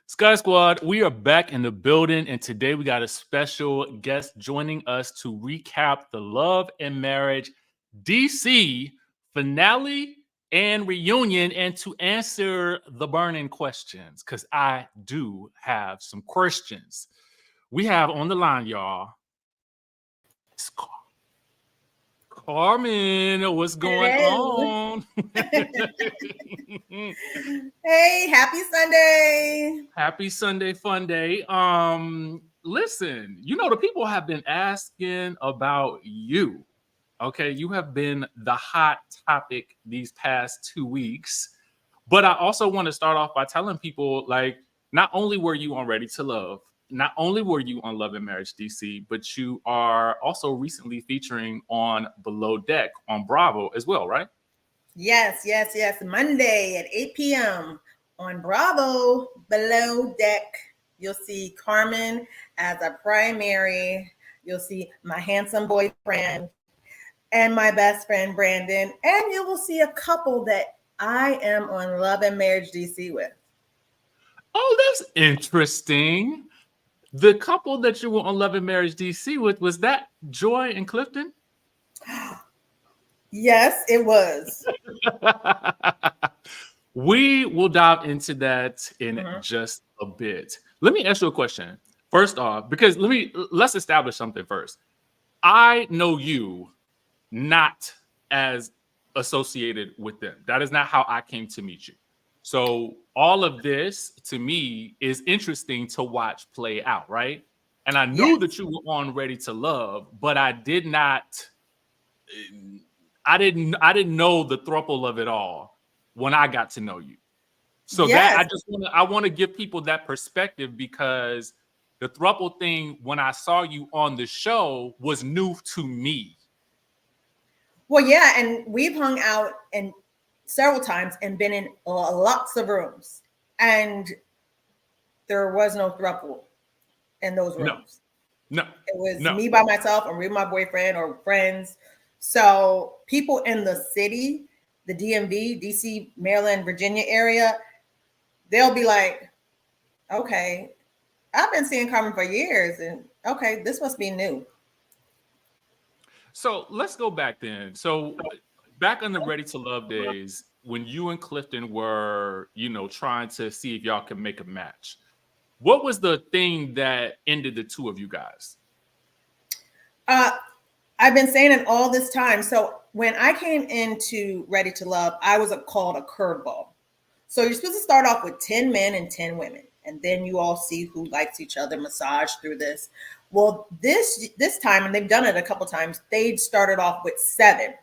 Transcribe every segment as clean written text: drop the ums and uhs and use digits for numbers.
Sky Squad, we are back in the building, and today we got a special guest joining us to recap the Love and Marriage DC finale and reunion and to answer the burning questions because I do have some questions. We have on the line, y'all. It's Carmen. What's going Hello. on? Hey, happy Sunday. Happy Sunday fun day. Listen, the people have been asking about you. Okay, you have been the hot topic these past 2 weeks. But I also want to start off by telling people, like, not only were you on Ready to Love, not only were you on Love and Marriage DC, but you are also recently featuring on Below Deck on Bravo as well, right? Yes. Monday at 8 p.m. on Bravo Below Deck. You'll see Carmen as a primary. You'll see my handsome boyfriend and my best friend Brandon. And you will see a couple that I am on Love and Marriage DC with. Oh, that's interesting. The couple that you were on Love and Marriage DC with, was that Joy and Clifton? Yes, it was. We will dive into that in just a bit. Let me ask you a question. First off, because let's establish something first. I know you not as associated with them. That is not how I came to meet you. So all of this to me is interesting to watch play out, right? And I knew that you were on Ready to Love, but I didn't know the throuple of it all when I got to know you. So that I want to give people that perspective because the throuple thing when I saw you on the show was new to me. Well, yeah, and we've hung out in several times and been in lots of rooms, and there was no throuple in those rooms. No, it was me by myself or with my boyfriend or friends. So people in the city, the DMV, DC, Maryland, Virginia area, they'll be like, okay, I've been seeing Carmen for years, and okay, this must be new. So let's go back then. So back on the Ready to Love days, when you and Clifton were, trying to see if y'all could make a match, what was the thing that ended the two of you guys? I've been saying it all this time. So when I came into Ready to Love, I was called a curveball. So you're supposed to start off with 10 men and 10 women, and then you all see who likes each other, massage through this. Well, this time, and they've done it a couple times, they started off with 7.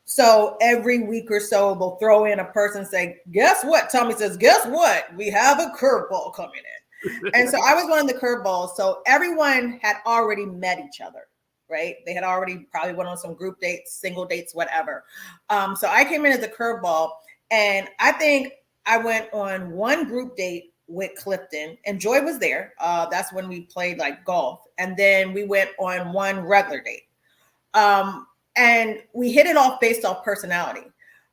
So every week or so, they'll throw in a person and say, guess what? Tommy says, guess what? We have a curveball coming in. And so I was one of the curveballs. So everyone had already met each other, right? They had already probably went on some group dates, single dates, whatever. So I came in as a curveball, and I think I went on one group date with Clifton, and Joy was there. That's when we played like golf. And then we went on one regular date. And we hit it off based off personality.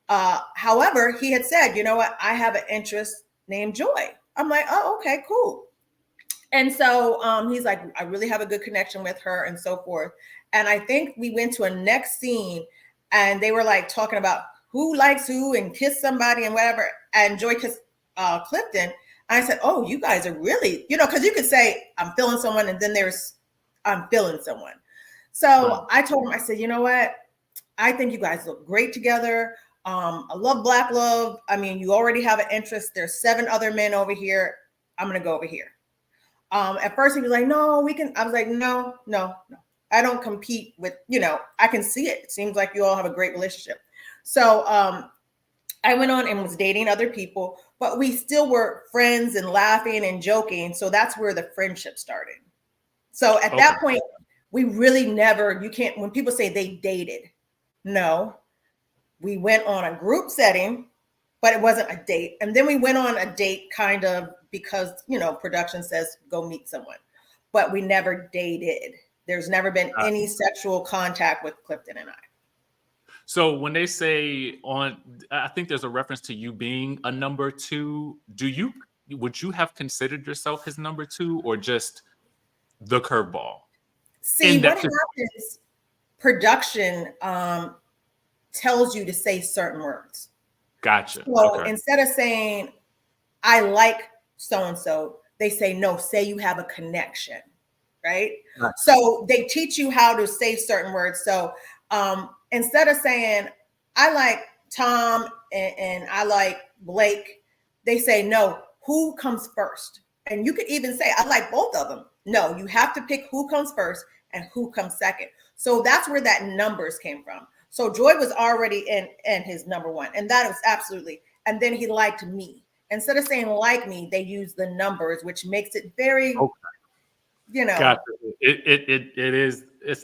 However, he had said, you know what? I have an interest named Joy. I'm like, oh, okay, cool. And so he's like, I really have a good connection with her and so forth. And I think we went to a next scene and they were like talking about who likes who and kiss somebody and whatever. And Joy kissed Clifton. I said, oh, you guys are really, because you could say I'm feeling someone and then there's I'm feeling someone. So I told him, I said, you know what? I think you guys look great together. I love Black love. I mean, you already have an interest. There's 7 other men over here. I'm going to go over here. At first he was like, no, we can. I was like, no. I don't compete with, I can see it. It seems like you all have a great relationship. So I went on and was dating other people, but we still were friends and laughing and joking. So that's where the friendship started. So at that point, we really never, when people say they dated, no, we went on a group setting, but it wasn't a date. And then we went on a date kind of because, production says go meet someone, but we never dated. There's never been any sexual contact with Clifton and I. So when they say I think there's a reference to you being a number 2. Do you would you have considered yourself his number 2 or just the curveball? See, what happens, production tells you to say certain words. Gotcha. So Okay. instead of saying, I like so-and-so, they say, no, say you have a connection, right? Gotcha. So they teach you how to say certain words. So instead of saying, I like Tom and I like Blake, they say, no, who comes first? And you could even say, I like both of them. No, you have to pick who comes first and who comes second. So that's where that numbers came from. So Joy was already in his number 1. And that was absolutely. And then he liked me. Instead of saying like me, they use the numbers, which makes it very, you know. Gotcha.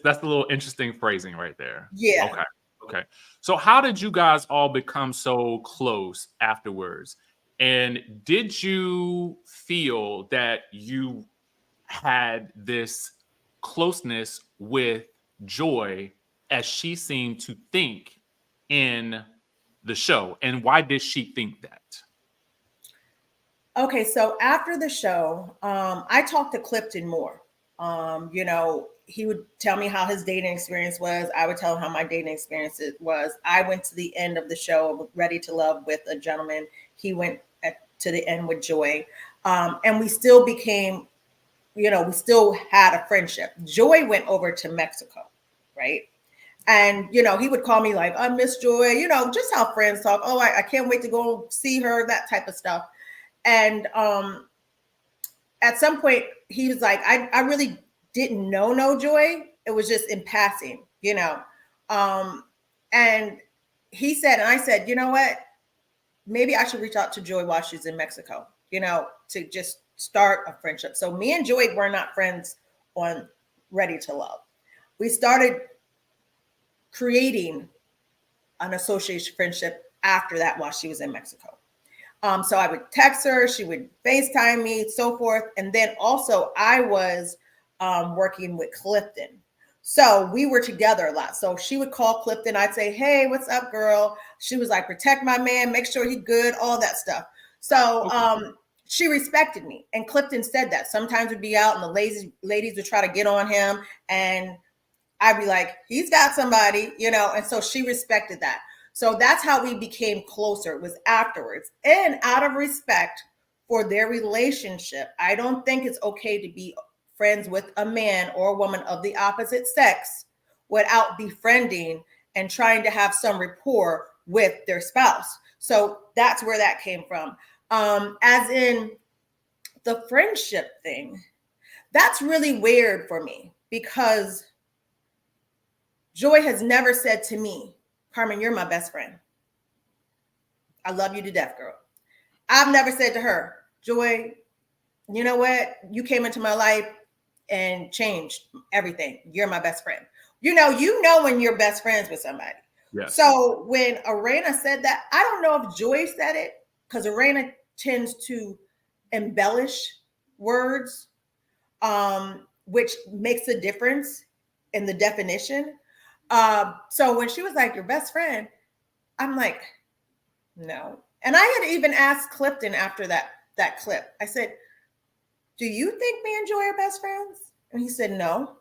That's a little interesting phrasing right there. Yeah. Okay. So how did you guys all become so close afterwards? And did you feel that you had this closeness with Joy as she seemed to think in the show? And why did she think that? Okay, so after the show, I talked to Clifton more. You know, he would tell me how his dating experience was. I would tell him how my dating experience was. I went to the end of the show, Ready to Love, with a gentleman. He went to the end with Joy. And we still became, you know, we still had a friendship. Joy went over to Mexico, right? And, you know, he would call me like, I miss Joy, you know, just how friends talk. Oh, I can't wait to go see her, that type of stuff. And at some point, he was like, I really didn't know Joy. It was just in passing, you know. And he said, and I said, you know what? Maybe I should reach out to Joy while she's in Mexico, you know, to just start a friendship. So me and Joy were not friends on Ready to Love. We started creating an association friendship after that while she was in Mexico. So I would text her, she would FaceTime me, so forth. And then also I was working with Clifton. So we were together a lot. So she would call Clifton. I'd say, hey, what's up, girl? She was like, protect my man, make sure he's good, all that stuff. So she respected me. And Clifton said that. Sometimes we'd be out and the ladies would try to get on him. And I'd be like, he's got somebody, you know. And so she respected that. So that's how we became closer. It was afterwards. And out of respect for their relationship, I don't think it's okay to be friends with a man or a woman of the opposite sex without befriending and trying to have some rapport with their spouse. So that's where that came from. As in the friendship thing, that's really weird for me because Joy has never said to me, Carmen, you're my best friend. I love you to death, girl. I've never said to her, Joy, you know what? You came into my life and changed everything. You're my best friend. You know when you're best friends with somebody. Yes. So when Arena said that, I don't know if Joy said it because Arena tends to embellish words, which makes a difference in the definition. So when she was like, your best friend, I'm like, no. And I had even asked Clifton after that clip. I said, do you think me and Joy are best friends? And he said, no.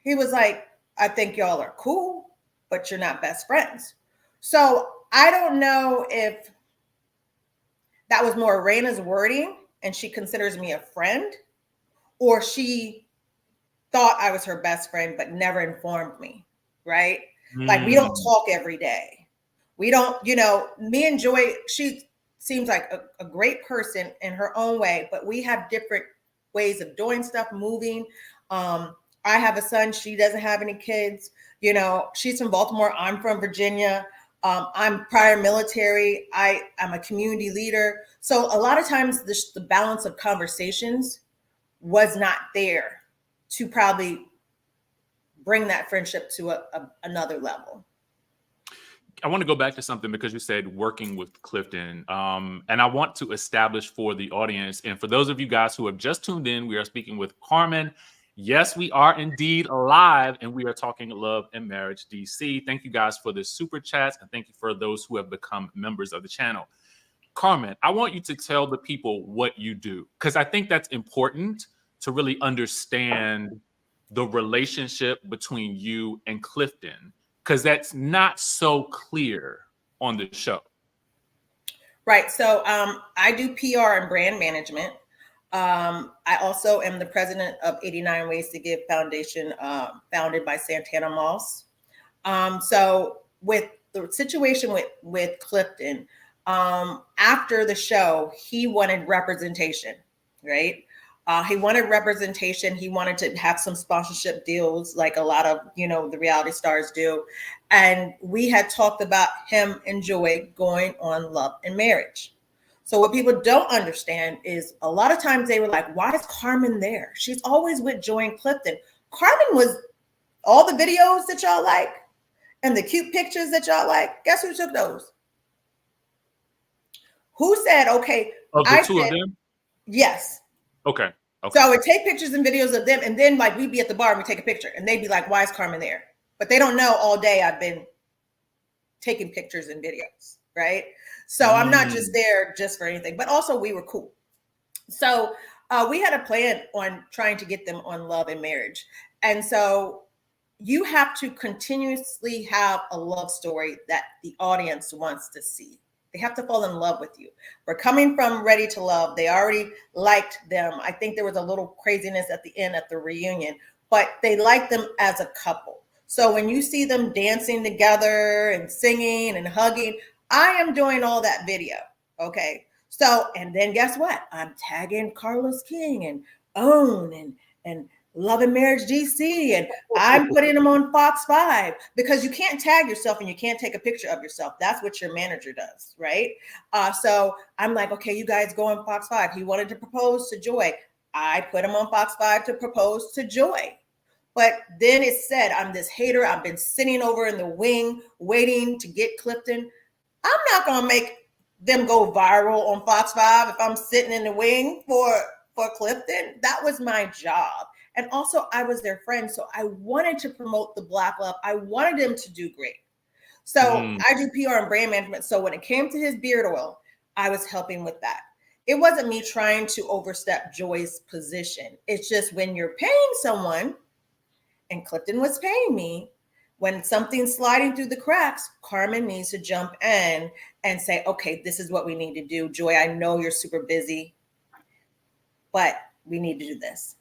He was like, I think y'all are cool, but you're not best friends. So I don't know if that was more Raina's wording and she considers me a friend, or she thought I was her best friend, but never informed me, right? Like we don't talk every day. We don't, me and Joy, she seems like a great person in her own way, but we have different ways of doing stuff, moving. I have a son. She doesn't have any kids. She's from Baltimore. I'm from Virginia. I'm prior military. I'm a community leader. So a lot of times the balance of conversations was not there to probably bring that friendship to another level. I want to go back to something because you said working with Clifton. And I want to establish for the audience and for those of you guys who have just tuned in, we are speaking with Carmen. Yes, we are indeed live and we are talking love and marriage DC. Thank you guys for the super chats and thank you for those who have become members of the channel. Carmen, I want you to tell the people what you do, because I think that's important to really understand the relationship between you and Clifton, because that's not so clear on the show. Right. So I do PR and brand management. I also am the president of 89 Ways to Give Foundation, founded by Santana Moss. So with the situation with Clifton, after the show, he wanted representation, right? He wanted representation. He wanted to have some sponsorship deals like a lot of, the reality stars do. And we had talked about him and Joy going on Love and Marriage. So what people don't understand is a lot of times they were like, why is Carmen there? She's always with Joy and Clifton. Carmen was all the videos that y'all like and the cute pictures that y'all like. Guess who took those? Who said, okay, Of the two of them? Yes. Okay. So I would take pictures and videos of them, and then like we'd be at the bar and we'd take a picture, and they'd be like, why is Carmen there? But they don't know all day I've been taking pictures and videos, right? So I'm not just there just for anything, but also we were cool. So we had a plan on trying to get them on Love and Marriage. And so you have to continuously have a love story that the audience wants to see. They have to fall in love with you. We're coming from Ready to Love. They already liked them. I think there was a little craziness at the end at the reunion, but they liked them as a couple. So when you see them dancing together and singing and hugging, I am doing all that video. Okay. So, and then guess what? I'm tagging Carlos King and Own and Love and Marriage DC, and I'm putting them on Fox 5 because you can't tag yourself and you can't take a picture of yourself. That's what your manager does, right? So I'm like, okay, you guys go on Fox 5. He wanted to propose to Joy. I put him on Fox 5 to propose to Joy. But then it said, I'm this hater. I've been sitting over in the wing waiting to get Clifton. I'm not going to make them go viral on Fox 5 if I'm sitting in the wing for Clifton. That was my job. And also I was their friend. So I wanted to promote the Black love. I wanted them to do great. So I do PR and brand management. So when it came to his beard oil, I was helping with that. It wasn't me trying to overstep Joy's position. It's just when you're paying someone, and Clifton was paying me, when something's sliding through the cracks, Carmen needs to jump in and say, okay, this is what we need to do. Joy, I know you're super busy, but we need to do this.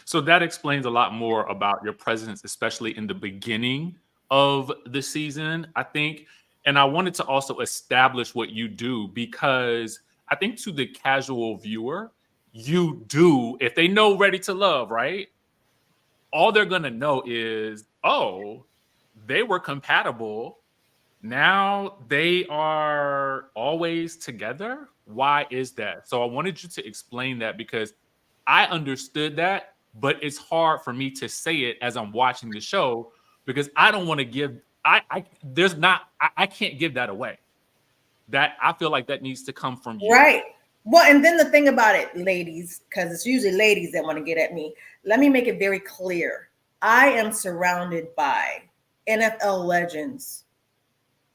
So that explains a lot more about your presence, especially in the beginning of the season, I think. And I wanted to also establish what you do, because I think to the casual viewer, you do, if they know Ready to Love, right? All they're going to know is, oh, they were compatible. Now they are always together. Why is that? So I wanted you to explain that, because I understood that, but it's hard for me to say it as I'm watching the show, because I don't want to give, I can't give that away. That I feel like that needs to come from you. Right. Well, and then the thing about it, ladies, because it's usually ladies that want to get at me. Let me make it very clear. I am surrounded by NFL legends,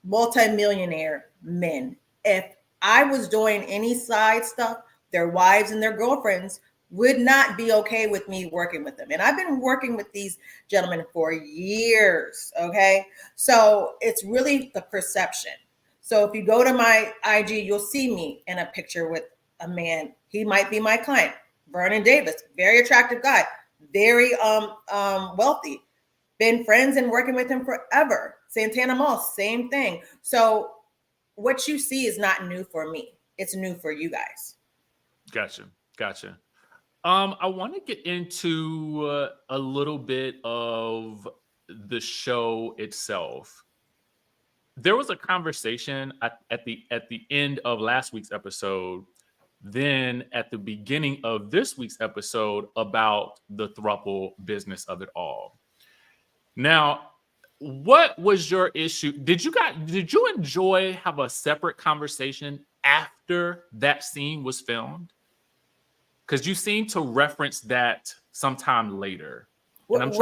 multimillionaire men. If I was doing any side stuff, their wives and their girlfriends would not be okay with me working with them. And I've been working with these gentlemen for years. Okay. So it's really the perception. So if you go to my IG, you'll see me in a picture with a man. He might be my client, Vernon Davis, very attractive guy, very wealthy. Been friends and working with him forever. Santana Moss, same thing. So what you see is not new for me. It's new for you guys. Gotcha. I want to get into a little bit of the show itself. There was a conversation at the end of last week's episode, then at the beginning of this week's episode, about the throuple business of it all. Now, what was your issue? Did you enjoy have a separate conversation after that scene was filmed? Because you seem to reference that sometime later. And I'm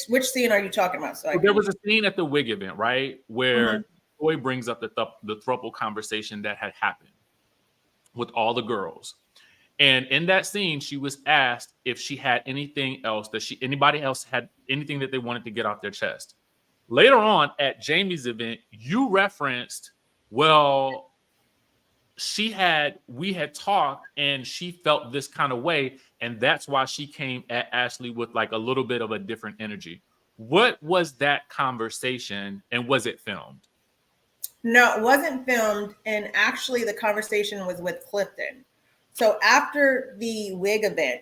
Which scene are you talking about? So there was a scene at the wig event, right? Where Joy brings up the throuple conversation that had happened with all the girls. And in that scene, she was asked if she had anything else anybody else had anything that they wanted to get off their chest. Later on at Jamie's event, you referenced, well, we had talked and she felt this kind of way. And that's why she came at Ashley with like a little bit of a different energy. What was that conversation and was it filmed? No, it wasn't filmed. And actually the conversation was with Clifton. So after the wig event,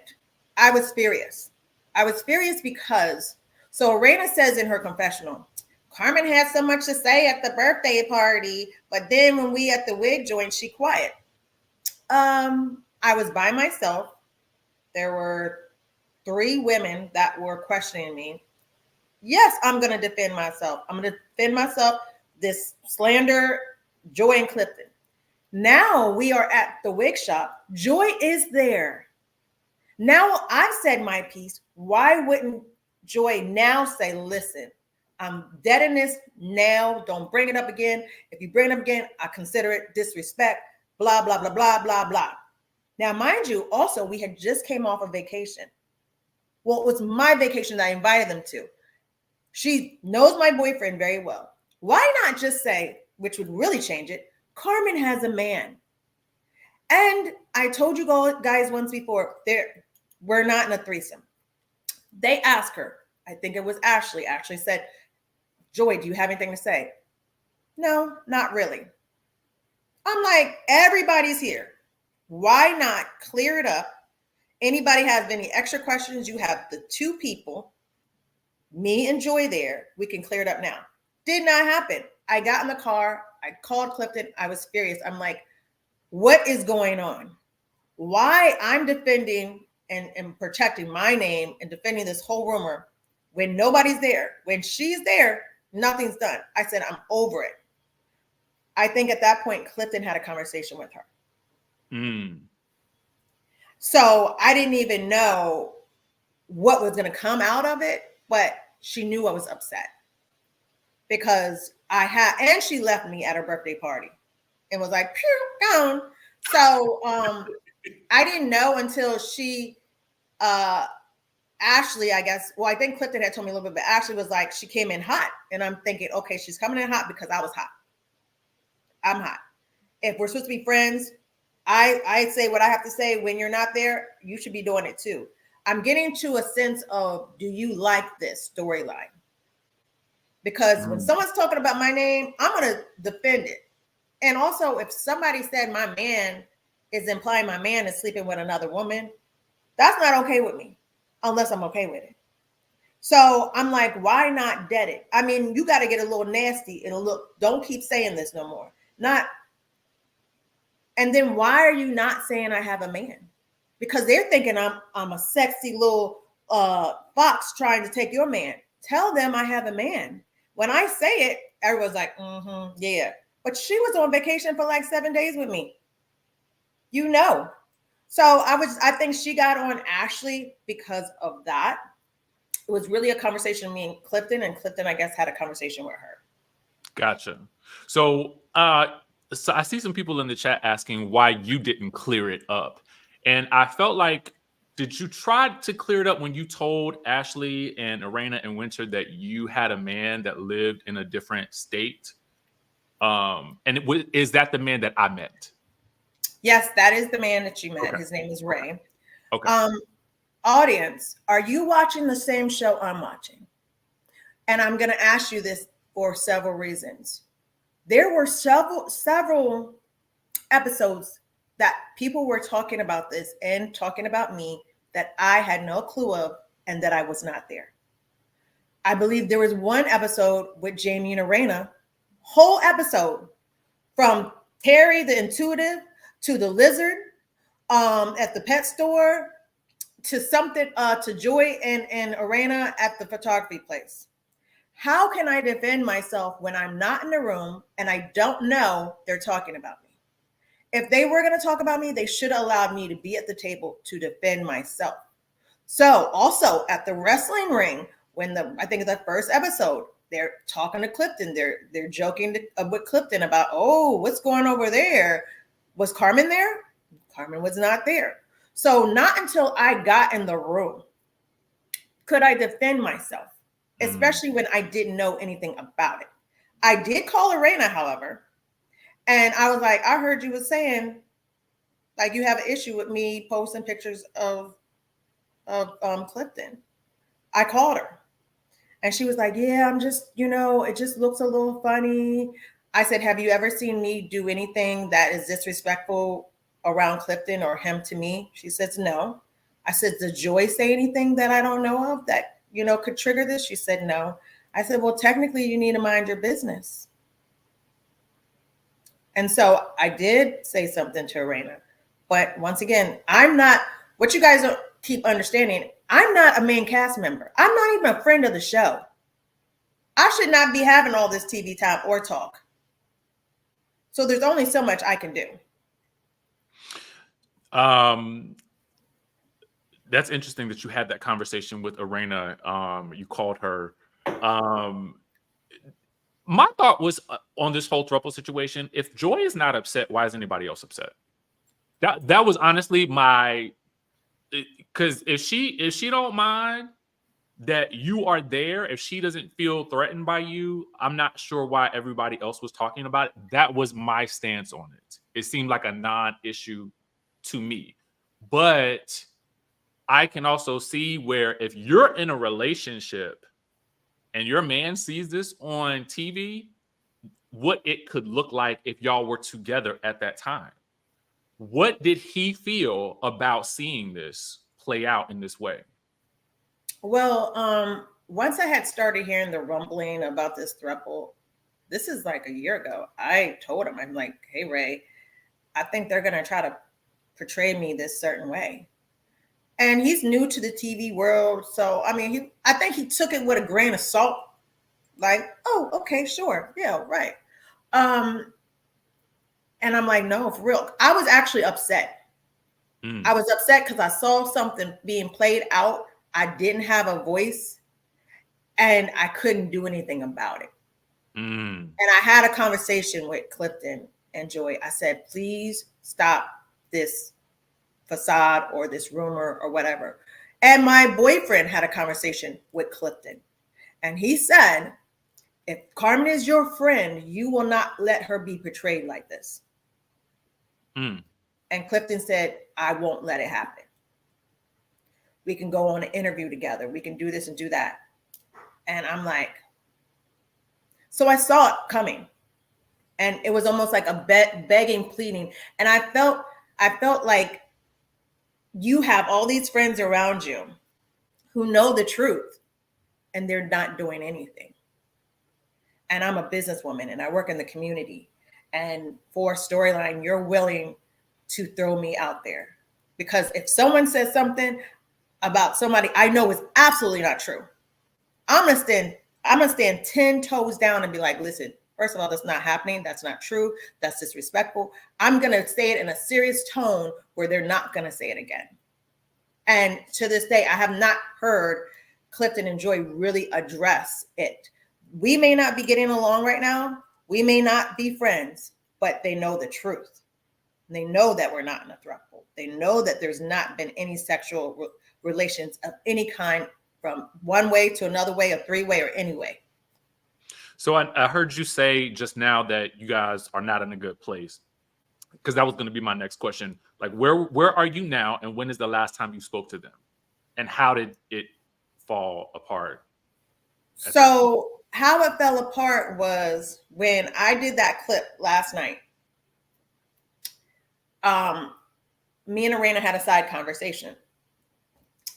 I was furious. I was furious because, so Arena says in her confessional, Carmen had so much to say at the birthday party, but then when we at the wig joint, she quiet. I was by myself. There were 3 women that were questioning me. Yes, I'm going to defend myself. I'm going to defend myself. This slander, Joy and Clifton. Now we are at the wig shop. Joy is there. Now I've said my piece. Why wouldn't Joy now say, listen, I'm dead in this now. Don't bring it up again. If you bring it up again, I consider it disrespect, blah, blah, blah, blah, blah, blah. Now, mind you, also, we had just came off of vacation. Well, it was my vacation that I invited them to. She knows my boyfriend very well. Why not just say, which would really change it, Carmen has a man. And I told you guys once before, we're not in a threesome. They asked her, I think it was Ashley. Ashley said, Joy, do you have anything to say? No, not really. I'm like, everybody's here. Why not clear it up? Anybody has any extra questions? You have the 2 people, me and Joy there. We can clear it up now. Did not happen. I got in the car. I called Clifton. I was furious. I'm like, what is going on? Why I'm defending and protecting my name and defending this whole rumor when nobody's there? When she's there, nothing's done. I said, I'm over it. I think at that point, Clifton had a conversation with her. So I didn't even know what was going to come out of it, but she knew I was upset because and she left me at her birthday party and was like, pew, gone. So I didn't know until she, Ashley, I guess, well, I think Clifton had told me a little bit, but Ashley was like, she came in hot. And I'm thinking, okay, she's coming in hot because I was hot. I'm hot. If we're supposed to be friends, I say what I have to say. When you're not there, you should be doing it too. I'm getting to a sense of, do you like this storyline? Because when someone's talking about my name, I'm going to defend it. And also, if somebody said my man is implying my man is sleeping with another woman, that's not okay with me, unless I'm okay with it. So I'm like, why not dead it? I mean, you got to get a little nasty and look, don't keep saying this no more. And then why are you not saying I have a man? Because they're thinking I'm a sexy little fox trying to take your man. Tell them I have a man. When I say it, everyone's like, yeah. But she was on vacation for like 7 days with me. You know. So I think she got on Ashley because of that. It was really a conversation with me and Clifton I guess had a conversation with her. Gotcha. So I see some people in the chat asking why you didn't clear it up. And I felt like, did you try to clear it up when you told Ashley and Arena and Winter that you had a man that lived in a different state? Is that the man that I met? Yes, that is the man that you met. Okay. His name is Ray. Okay. Audience, are you watching the same show I'm watching? And I'm going to ask you this for several reasons. There were several episodes that people were talking about this and talking about me that I had no clue of and that I was not there. I believe there was one episode with Jamie and Arena, whole episode from Terry the intuitive to the lizard at the pet store to something to Joy and Arena at the photography place. How can I defend myself when I'm not in the room and I don't know they're talking about me? If they were going to talk about me, they should have allowed me to be at the table to defend myself. So also at the wrestling ring, when I think it's the first episode, they're talking to Clifton. They're joking with Clifton about, oh, what's going over there? Was Carmen there? Carmen was not there. So not until I got in the room could I defend myself, especially when I didn't know anything about it. I did call Arena, however, and I was like, I heard you was saying like you have an issue with me posting pictures of Clifton. I called her. And she was like, yeah, I'm just, it just looks a little funny. I said, have you ever seen me do anything that is disrespectful around Clifton or him to me? She says, no. I said, does Joy say anything that I don't know of that, could trigger this? She said, no. I said, well, technically you need to mind your business. And so I did say something to Arena. But once again, I'm not, what you guys don't keep understanding, I'm not a main cast member. I'm not even a friend of the show. I should not be having all this TV time or talk. So there's only so much I can do. That's interesting that you had that conversation with Arena. You called her. My thought was on this whole throuple situation. If Joy is not upset, why is anybody else upset? That was honestly my, because if she don't mind that you are there, if she doesn't feel threatened by you, I'm not sure why everybody else was talking about it. That was my stance on it. It seemed like a non-issue to me. But I can also see where if you're in a relationship and your man sees this on TV, what it could look like if y'all were together at that time. What did he feel about seeing this play out in this way? Well, once I had started hearing the rumbling about this throuple, this is like a year ago, I told him, I'm like, hey, Ray, I think they're going to try to portray me this certain way. And he's new to the TV world. So, I mean, I think he took it with a grain of salt. Like, oh, okay, sure. Yeah, right. And I'm like, no, for real. I was actually upset. I was upset because I saw something being played out. I didn't have a voice and I couldn't do anything about it. And I had a conversation with Clifton and Joy. I said, please stop this facade or this rumor or whatever. And my boyfriend had a conversation with Clifton. And he said, if Carmen is your friend, you will not let her be portrayed like this. And Clifton said, I won't let it happen. We can go on an interview together. We can do this and do that. And I'm like, so I saw it coming. And it was almost like a begging, pleading. And I felt like you have all these friends around you who know the truth and they're not doing anything. And I'm a businesswoman and I work in the community. And for a storyline, you're willing to throw me out there. Because if someone says something about somebody I know is absolutely not true, I'm gonna stand 10 toes down and be like, listen, first of all, that's not happening. That's not true. That's disrespectful. I'm gonna say it in a serious tone where they're not gonna say it again. And to this day, I have not heard Clifton and Joy really address it. We may not be getting along right now. We may not be friends, but they know the truth. They know that we're not in a throuple. They know that there's not been any sexual relations of any kind from one way to another way, a three-way, or any way. So I heard you say just now that you guys are not in a good place, because that was going to be my next question. Like, where are you now, and when is the last time you spoke to them, and how did it fall apart? So how it fell apart was when I did that clip last night. Me and Arena had a side conversation,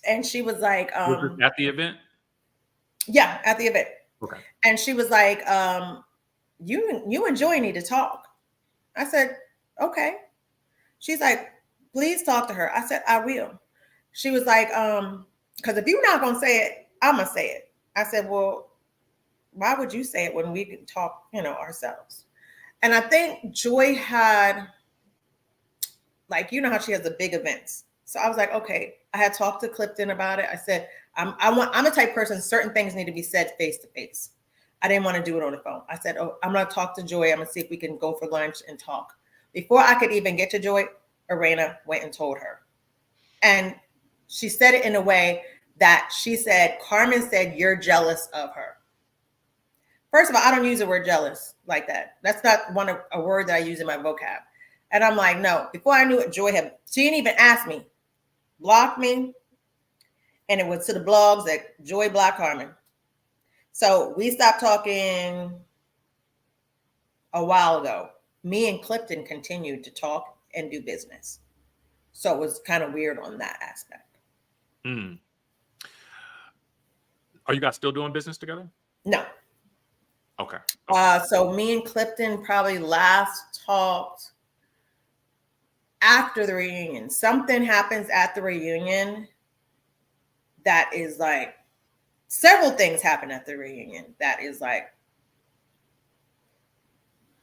and she was like, was this at the event? Yeah, at the event. Okay. And she was like, you and Joy need to talk. I said, okay. She's like, please talk to her. I said, I will. She was like, because if you're not gonna say it, I'm gonna say it. I said, well, why would you say it when we can talk, ourselves? And I think Joy had, like, how she has the big events. So I was like, okay. I had talked to Clifton about it. I said, I'm a type person, certain things need to be said face to face. I didn't want to do it on the phone. I said, oh, I'm going to talk to Joy. I'm going to see if we can go for lunch and talk. Before I could even get to Joy, Arena went and told her. And she said it in a way that she said, Carmen said, you're jealous of her. First of all, I don't use the word jealous like that. That's not a word that I use in my vocab. And I'm like, no. Before I knew it, Joy she didn't even ask me. Blocked me. And it went to the blogs that Joy blocked Carmen. So we stopped talking a while ago. Me and Clifton continued to talk and do business. So it was kind of weird on that aspect. Mm. Are you guys still doing business together? No. Okay. So me and Clifton probably last talked after the reunion. Something happens at the reunion that is like, several things happen at the reunion that is like,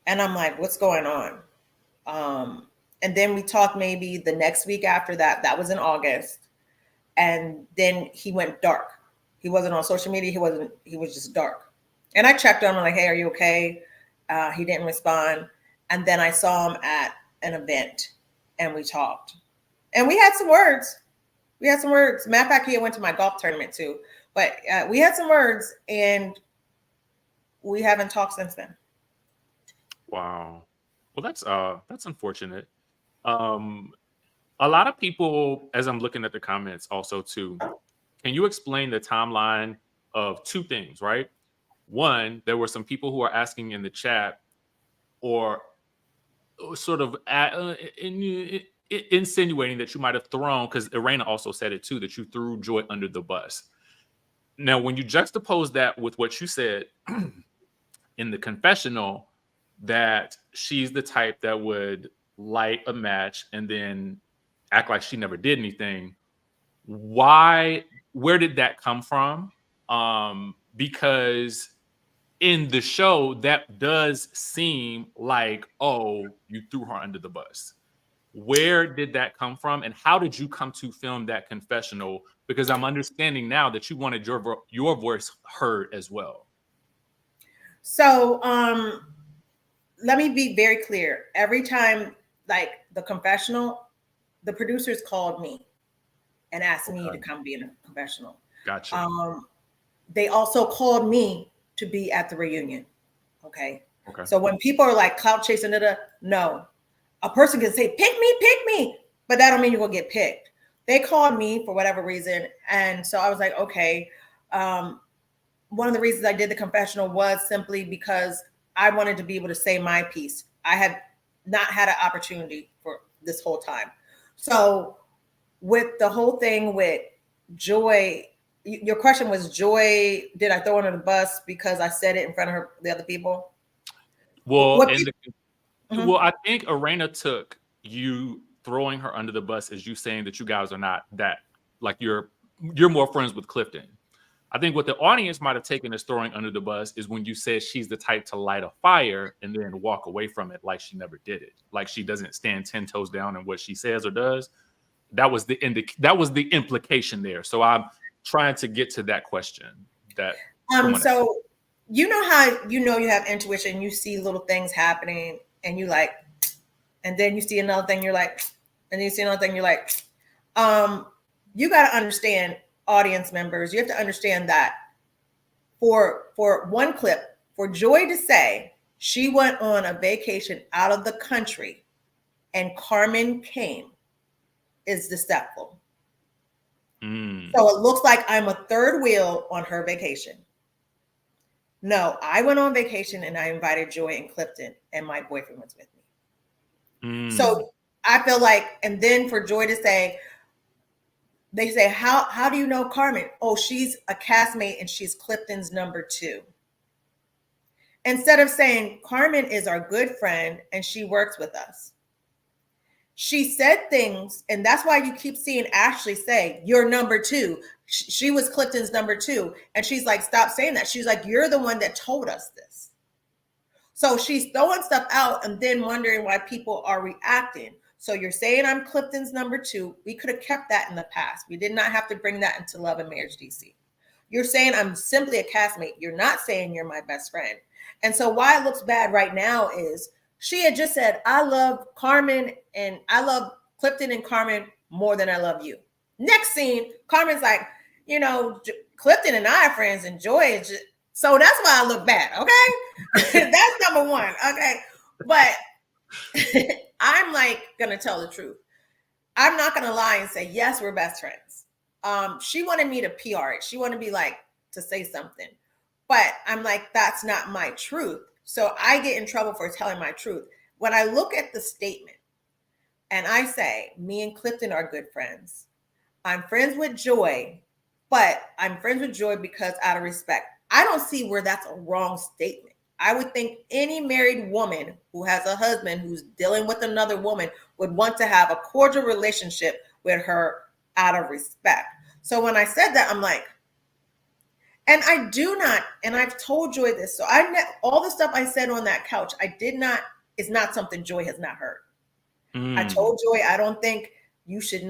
and I'm like, what's going on? And then we talked maybe the next week after that. That was in August. And then he went dark. He wasn't on social media. He was just dark. And I checked on him, like, hey, are you okay? He didn't respond. And then I saw him at an event and we talked. And we had some words. Matter of fact, he went to my golf tournament too. But we had some words and we haven't talked since then. Wow. Well, that's unfortunate. A lot of people, as I'm looking at the comments also too, can you explain the timeline of two things, right? One, there were some people who are asking in the chat or sort of insinuating that you might have thrown, because Irena also said it too, that you threw Joy under the bus. Now, when you juxtapose that with what you said in the confessional, that she's the type that would light a match and then act like she never did anything. Where did that come from? Because in the show, that does seem like, oh, you threw her under the bus. Where did that come from? And how did you come to film that confessional? Because I'm understanding now that you wanted your voice heard as well. So let me be very clear. Every time, like the confessional, the producers called me and asked me to come be in a confessional. Gotcha. They also called me to be at the reunion. Okay. Okay. So when people are like clout chasing it, no, a person can say, pick me, but that don't mean you're gonna get picked. They called me for whatever reason. And so I was like, okay. One of the reasons I did the confessional was simply because I wanted to be able to say my piece. I had not had an opportunity for this whole time. So with the whole thing with Joy, your question was, Joy, did I throw her under the bus because I said it in front of the other people? Well, well, I think Irena took you throwing her under the bus as you saying that you guys are not that, like you're more friends with Clifton. I think what the audience might have taken as throwing under the bus is when you said she's the type to light a fire and then walk away from it like she never did it, like she doesn't stand 10 toes down in what she says or does. That was the implication there. So I'm trying to get to that question. So you know how you have intuition, you see little things happening and you like, and then you see another thing, you're like, and then you see another thing, you're like, you got to understand, audience members, you have to understand that for one clip, for Joy to say she went on a vacation out of the country and Carmen came is deceptive. So it looks like I'm a third wheel on her vacation. No, I went on vacation and I invited Joy and Clifton and my boyfriend was with me. So I feel like, and then for Joy to say, they say, how do you know Carmen? Oh, she's a castmate and she's Clifton's number 2. Instead of saying Carmen is our good friend and she works with us. She said things, and that's why you keep seeing Ashley say, you're number 2. She was Clifton's number 2. And she's like, stop saying that. She's like, you're the one that told us this. So she's throwing stuff out and then wondering why people are reacting. So you're saying I'm Clifton's number 2. We could have kept that in the past. We did not have to bring that into Love and Marriage DC. You're saying I'm simply a castmate. You're not saying you're my best friend. And so why it looks bad right now is she had just said, I love Carmen and I love Clifton and Carmen more than I love you. Next scene, Carmen's like, Clifton and I are friends and Joy is just, so that's why I look bad. Okay. That's number one. Okay. But I'm like going to tell the truth. I'm not going to lie and say, yes, we're best friends. She wanted me to PR it. She wanted me to say something, but I'm like, that's not my truth. So I get in trouble for telling my truth. When I look at the statement and I say, me and Clifton are good friends. I'm friends with Joy, but I'm friends with Joy because out of respect. I don't see where that's a wrong statement. I would think any married woman who has a husband who's dealing with another woman would want to have a cordial relationship with her out of respect. So when I said that, I'm like, and I do not, and I've told Joy this. So all the stuff I said on that couch, it's not something Joy has not heard. I told Joy, I don't think you should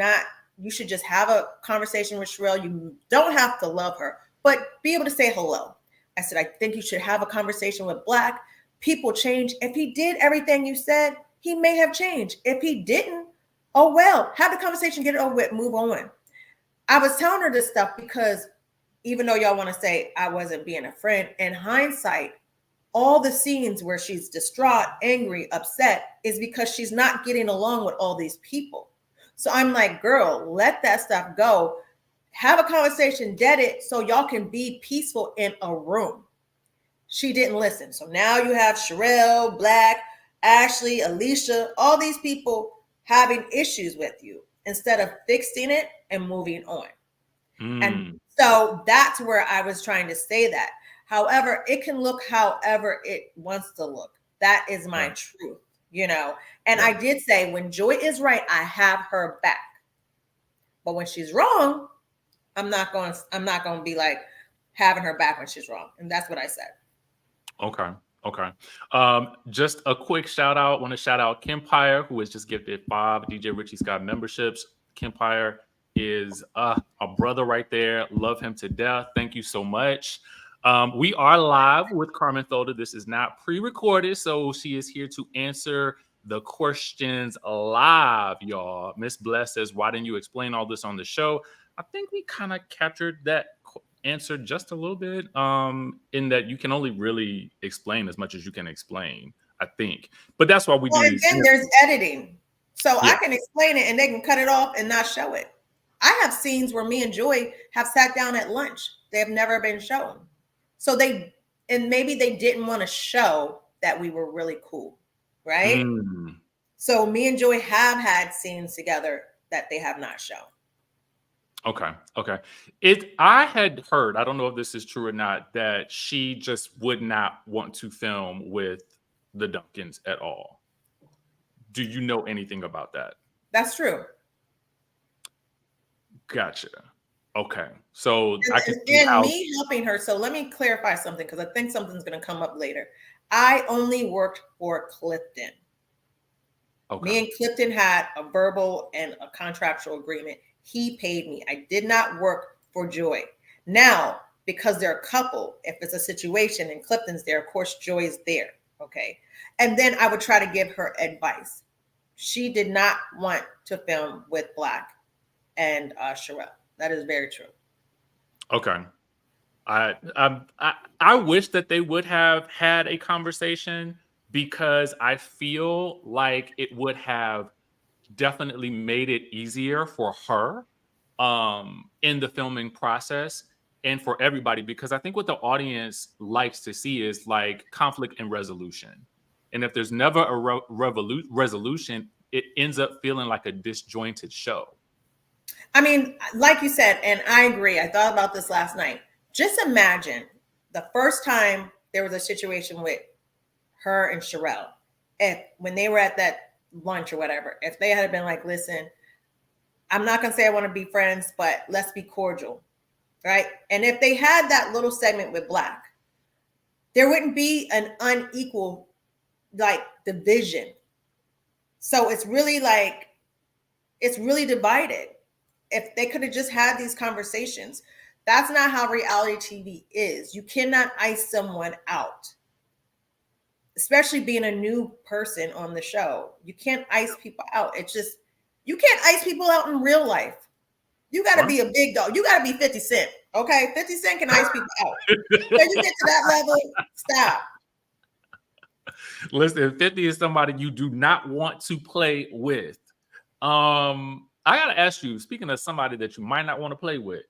just have a conversation with Sherelle. You don't have to love her, but be able to say hello. I said, I think you should have a conversation with Black. People change. If he did everything you said, he may have changed. If he didn't, oh well, have the conversation, get it over with, move on. I was telling her this stuff because even though y'all want to say I wasn't being a friend, in hindsight, all the scenes where she's distraught, angry, upset is because she's not getting along with all these people. So I'm like, girl, let that stuff go. Have a conversation, dead it, so y'all can be peaceful in a room. She didn't listen. So now you have Sherelle, Black, Ashley, Alicia, all these people having issues with you instead of fixing it and moving on. And so that's where I was trying to say that. However, it can look however it wants to look. That is my truth, And I did say, when Joy is right, I have her back. But when she's wrong, I'm not going to be like having her back when she's wrong. And that's what I said. Okay. Just a quick shout out. I want to shout out Kempire, who has just gifted 5 DJ Richie Skye memberships. Kempire is a brother right there. Love him to death. Thank you so much. We are live with Carmen Tholder. This is not pre-recorded, so she is here to answer the questions live, y'all. Miss Bless says, why didn't you explain all this on the show? I think we kind of captured that answer just a little bit, in that you can only really explain as much as you can explain, I think. But that's why we do these. And there's editing. So I can explain it and they can cut it off and not show it. I have scenes where me and Joy have sat down at lunch. They have never been shown. So maybe they didn't want to show that we were really cool, right? So me and Joy have had scenes together that they have not shown. Okay. I had heard, I don't know if this is true or not, that she just would not want to film with the Duncans at all. Do you know anything about that? That's true. Gotcha. Okay. So me helping her. So let me clarify something, because I think something's going to come up later. I only worked for Clifton. Okay. Me and Clifton had a verbal and a contractual agreement. He paid me. I did not work for Joy. Now, because they're a couple, if it's a situation and Clifton's there, of course, Joy is there. Okay. And then I would try to give her advice. She did not want to film with Black and Sherelle. That is very true. Okay. I wish that they would have had a conversation, because I feel like it would have definitely made it easier for her in the filming process and for everybody, because I think what the audience likes to see is like conflict and resolution. And if there's never a resolution, it ends up feeling like a disjointed show. I mean, like you said, and I agree. I thought about this last night. Just imagine the first time there was a situation with her and Sherelle, when they were at that lunch or whatever, if they had been like, listen, I'm not going to say I want to be friends, but let's be cordial, right? And if they had that little segment with Black, there wouldn't be an unequal division. So it's really divided. If they could have just had these conversations. That's not how reality TV is. You cannot ice someone out, especially being a new person on the show. You can't ice people out. It's just, you can't ice people out in real life. You got to be a big dog. You got to be 50 Cent. Okay. 50 Cent can ice people out. When you get to that level, stop. Listen, 50 is somebody you do not want to play with. I gotta ask you, speaking of somebody that you might not want to play with,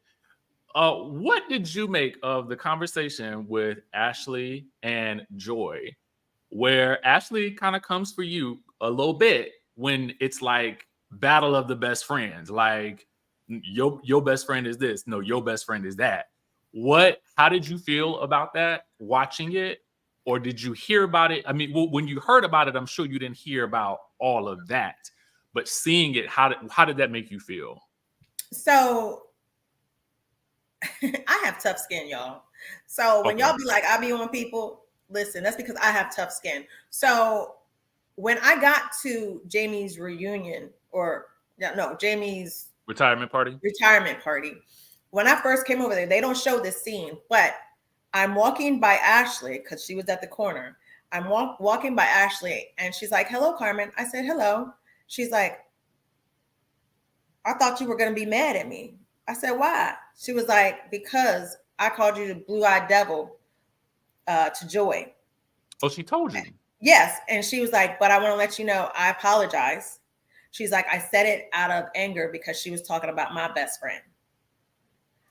what did you make of the conversation with Ashley and Joy, where Ashley kind of comes for you a little bit when it's like battle of the best friends, like your best friend is this, no, your best friend is that. How did you feel about that watching it? Or did you hear about it? I mean, when you heard about it, I'm sure you didn't hear about all of that, but seeing it, how did that make you feel? So I have tough skin, y'all. So when y'all be like, I be on people, listen, that's because I have tough skin. So when I got to Jamie's reunion, Jamie's retirement party, when I first came over there, they don't show this scene, but I'm walking by Ashley because she was at the corner. I'm walking by Ashley and she's like, hello, Carmen. I said, hello. She's like, I thought you were going to be mad at me. I said, why? She was like, because I called you the blue-eyed devil to Joy. Oh, she told you? Yes. And she was like, but I want to let you know, I apologize. She's like, I said it out of anger because she was talking about my best friend.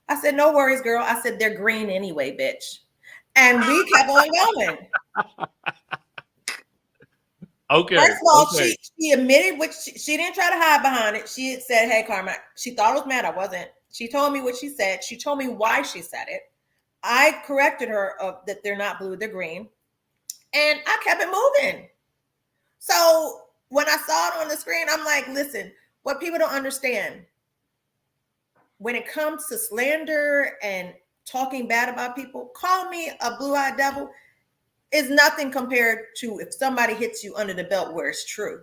I said, no worries, girl. I said, they're green anyway, bitch. And we kept on going. Okay. First of all, she admitted what she didn't try to hide behind it. She had said, hey, Carmen, she thought I was mad. I wasn't. She told me what she said. She told me why she said it. I corrected her that they're not blue, they're green. And I kept it moving. So when I saw it on the screen, I'm like, listen, what people don't understand, when it comes to slander and talking bad about people, call me a blue-eyed devil is nothing compared to if somebody hits you under the belt where it's true.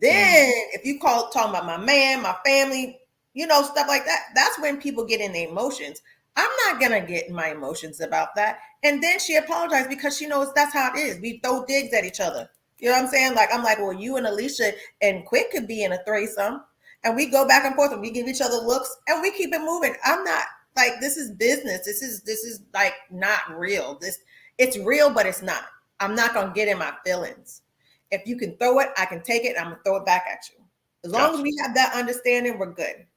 Then if you talking about my man, my family, stuff like that, that's when people get in their emotions. I'm not going to get in my emotions about that. And then she apologized because she knows that's how it is. We throw digs at each other. You know what I'm saying? Like, I'm like, well, you and Alicia and Quick could be in a threesome. And we go back and forth and we give each other looks and we keep it moving. I'm not like, this is business. This is like not real. It's real, but it's not. I'm not going to get in my feelings. If you can throw it, I can take it. And I'm going to throw it back at you. As long as we have that understanding, we're good.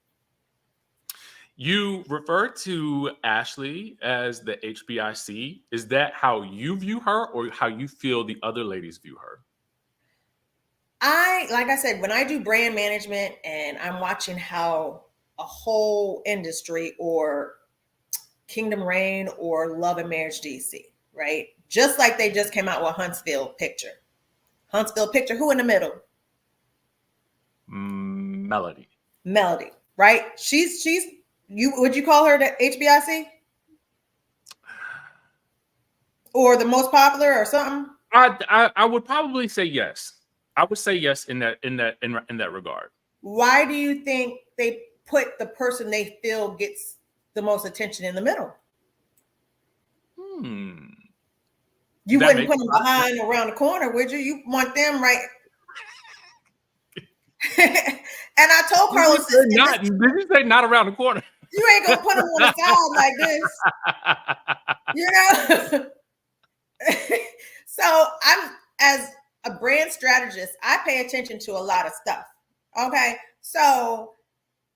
You refer to Ashley as the HBIC. Is that how you view her or how you feel the other ladies view her? Like I said, when I do brand management and I'm watching how a whole industry or Kingdom Reign or Love and Marriage DC, right? Just like they just came out with Huntsville Picture, who in the middle? Melody, right? She's would you call her the HBIC? Or the most popular or something? I would probably say yes. I would say yes in that regard. Why do you think they put the person they feel gets the most attention in the middle? You wouldn't put them behind around the corner, would you? You want them right. And I told Carlos, did you say not around the corner? You ain't gonna put them on the side like this. So I'm, as a brand strategist, I pay attention to a lot of stuff. Okay. So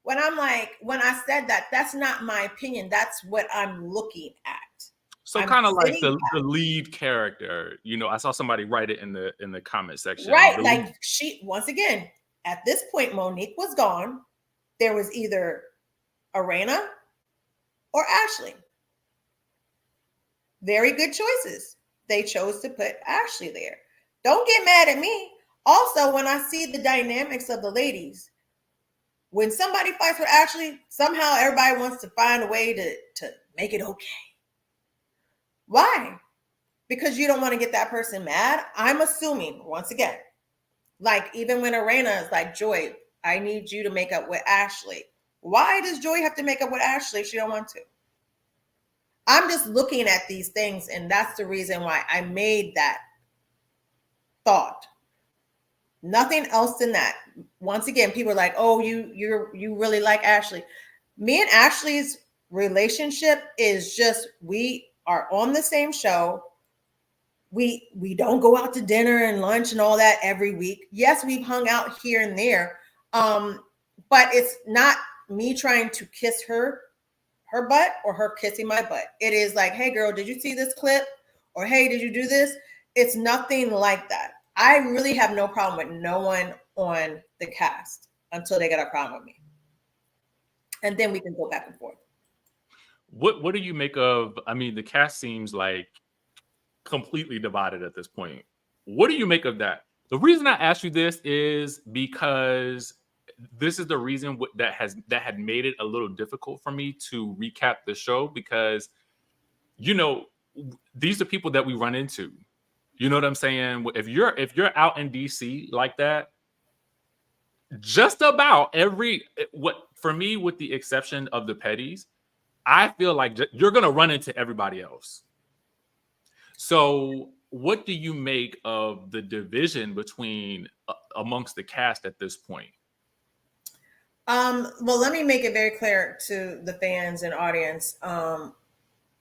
when I said that, that's not my opinion. That's what I'm looking at. So kind of like the lead character, I saw somebody write it in the comment section. Right. Like once again, at this point, Monique was gone. There was either Arena or Ashley. Very good choices. They chose to put Ashley there. Don't get mad at me. Also, when I see the dynamics of the ladies, when somebody fights with Ashley, somehow everybody wants to find a way to make it okay. Why? Because you don't want to get that person mad. I'm assuming, once again, like even when Arena is like, Joy, I need you to make up with Ashley. Why does Joy have to make up with Ashley if she don't want to? I'm just looking at these things, and that's the reason why I made that thought. Nothing else than that. Once again, people are like, "Oh, you really like Ashley." Me and Ashley's relationship is just, we are on the same show. We don't go out to dinner and lunch and all that every week. Yes, we've hung out here and there, but it's not me trying to kiss her butt or her kissing my butt. It is like, "Hey girl, did you see this clip?" Or, "Hey, did you do this?" It's nothing like that. I really have no problem with no one on the cast until they got a problem with me. And then we can go back and forth. What do you make of, I mean, the cast seems like completely divided at this point. What do you make of that? The reason I asked you this is because this is the reason that had made it a little difficult for me to recap the show, because these are people that we run into. You know what I'm saying? If you're out in DC like that, just about for me, with the exception of the Petties, I feel like you're gonna run into everybody else. So what do you make of the division between amongst the cast at this point? Well, let me make it very clear to the fans and audience.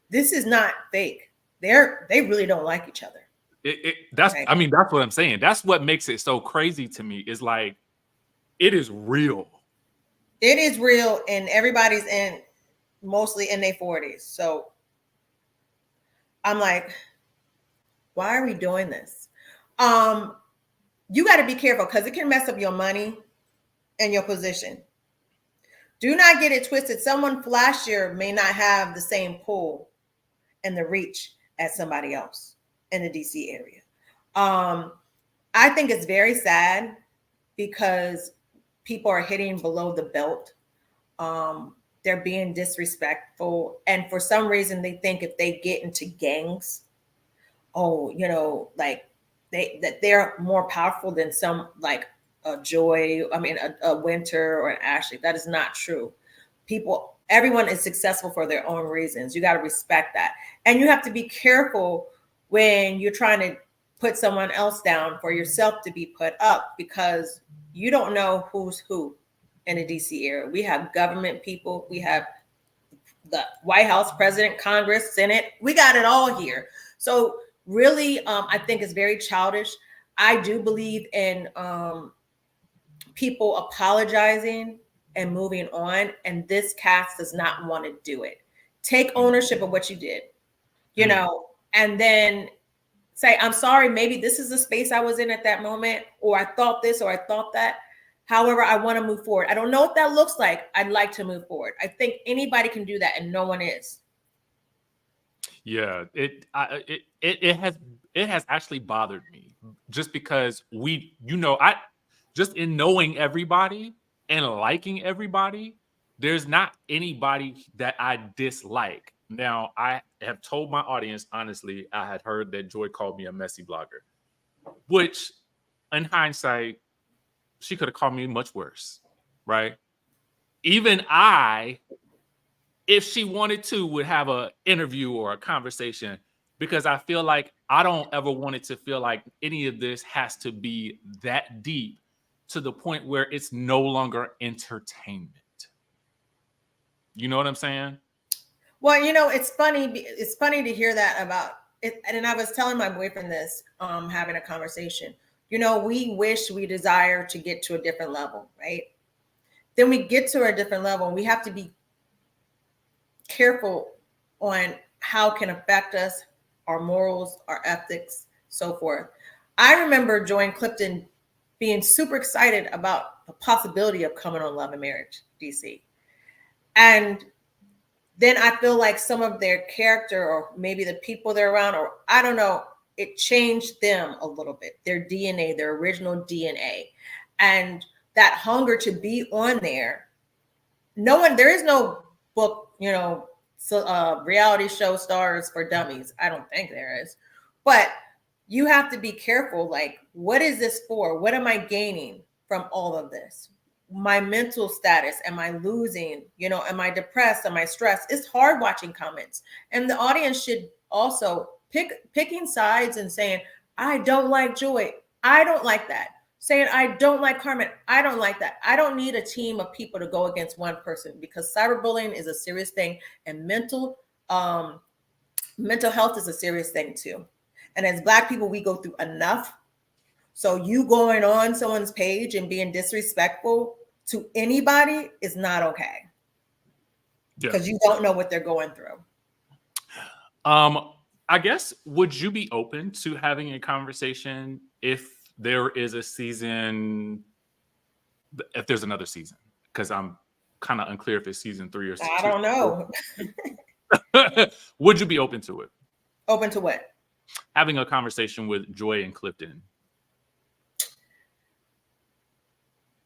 This is not fake. They really don't like each other. That's what I'm saying. That's what makes it so crazy to me, is like, it is real. It is real, and everybody's mostly in their 40s. So I'm like, why are we doing this? You got to be careful, because it can mess up your money and your position. Do not get it twisted. Someone flashier may not have the same pull and the reach as somebody else in the DC area. I think it's very sad because people are hitting below the belt. They're being disrespectful. And for some reason, they think if they get into gangs, like that they're more powerful than some, like a Joy, a Winter or an Ashley. That is not true. Everyone is successful for their own reasons. You got to respect that. And you have to be careful when you're trying to put someone else down for yourself to be put up, because you don't know who's who in the DC area. We have government people. We have the White House, President, Congress, Senate. We got it all here. So really, I think it's very childish. I do believe in people apologizing and moving on, and this cast does not want to do it. Take ownership of what you did, and then say, "I'm sorry, maybe this is the space I was in at that moment, or I thought this or I thought that. However, I want to move forward. I don't know what that looks like. I'd like to move forward." I think anybody can do that, and no one is. Yeah, it has actually bothered me, just because I just, in knowing everybody and liking everybody, there's not anybody that I dislike. Now, I have told my audience, honestly, I had heard that Joy called me a messy blogger, which in hindsight, she could have called me much worse, right? Even I, if she wanted to, would have an interview or a conversation, because I feel like I don't ever want it to feel like any of this has to be that deep to the point where it's no longer entertainment. You know what I'm saying? Well, it's funny. It's funny to hear that about it. And I was telling my boyfriend this, having a conversation. We wish, we desire to get to a different level, right? Then we get to a different level, and we have to be careful on how it can affect us, our morals, our ethics, so forth. I remember Joy and Clifton being super excited about the possibility of coming on Love and Marriage DC. And then I feel like some of their character, or maybe the people they're around, or I don't know, it changed them a little bit, their DNA, their original DNA. And that hunger to be on there, there is no book, reality show stars for dummies. I don't think there is. But you have to be careful. Like, what is this for? What am I gaining from all of this? my mental status? Am I losing? You know, am I depressed? Am I stressed? It's hard watching comments. And the audience should also picking sides and saying, I don't like Joy. I don't like that. Saying, I don't like Carmen. I don't like that. I don't need a team of people to go against one person, because cyberbullying is a serious thing, and mental health is a serious thing too. And as Black people, we go through enough. So you going on someone's page and being disrespectful to anybody is not okay, because you don't know what they're going through. I guess, would you be open to having a conversation if there is a season, if there's another season? Because I'm kind of unclear if it's season 3 or I don't know. Would you be open to it? Open to what? Having a conversation with Joy and Clifton.